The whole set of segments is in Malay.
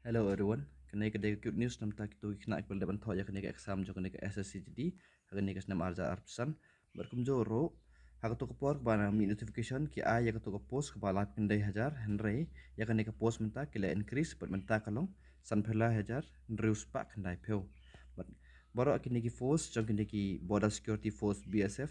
Hello everyone. Kini kita good news nam tak tu kena ikbal depan thau ya kini exam jo kini SSC jadi kini kes nam arja arpsan berkum joro hak tu kapor bana mi notification ki a ya tu ka post ka bala pindai hajar henry ya kini ka post menta kila increase per menta kalong san phela hajar reus pa kandai pheu baro kini ki force jo kini ki border security force BSF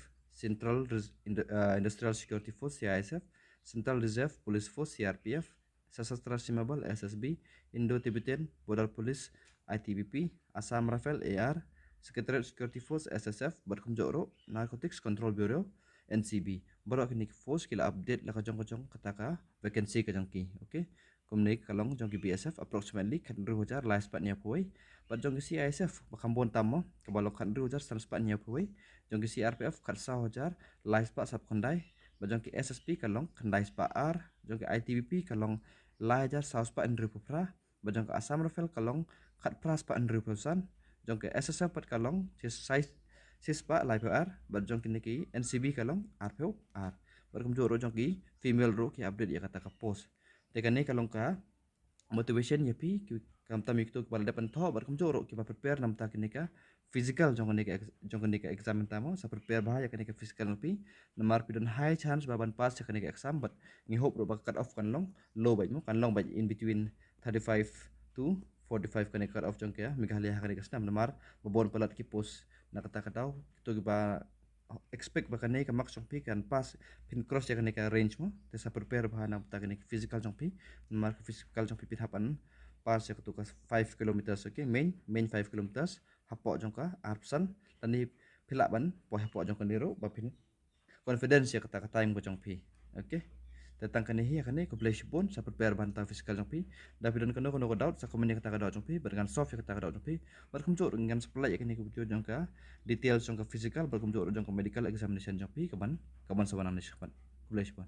Industrial Security Force CISF Central Reserve Police Force CRPF Sastra Simabal SSB Indo-Tibetan Border Police ITBP, Assam Rifle AR, Secretariat Security Force SSF, Berkumjoro, Narcotics Control Bureau NCB. Baru kini force kila update lah kajong kataka vacancy kajong okay? Kumni kalong jong BSF approximately kan rujar last part nya puai. But jong CISF bakambon tamo kabalok kan rujar san part nya puai. Jong CRPF kan sahojar last part sab kondai. Bajong SSP kalong kandai spa R, jong ITBP kalong lajar saus pa Andrew Pupra, bajong ke Assam Rifle kalong kat pras pa Andrew Pusan, jong ke SSF pat kalong sis pa live R, bajong kini ki NCB kalong RPO R. Berkum joro jong ki female ro ki update ya kata ka post. Tekane kalong ka motivation ya pi kam tamik tu kepala depan tho berkum joro ki prepare nam ta kini ka physical jong kini ka exam tamo sa prepare bahaya kini ka physical pi namar pidon high chance baban pass kini ka exam but ngi hope ro cut off kan long low baj mo kan long baj in between 35 to 45 kini cut off jong kya migalia kini ka snam namar babon pelat ki post na kata katau tu ba expect ba kani ka max jong pi kan pass pin cross ya kani ka range mo te sa prepare bahana ta kini physical jong pi namar physical jong pi pit hapan pass ya kutukas 5 kilometers okay main 5 kilometers hapo jong ka arpsan tani pilak ban po hapo jong ka niro bapin confidence ya kata time ko jong pi okay datang kani hi kani ko play pun sa prepare ban ta physical jong pi dapat dan kono ko doubt sa komen ya kata ka doubt jong pi bergan soft ya kata ka doubt jong pi berkum jor dengan supply ya kani ko video jong ka details jong ka physical berkum jor jong ka medical examination jong pi kaban sabanan ni saban ko play pun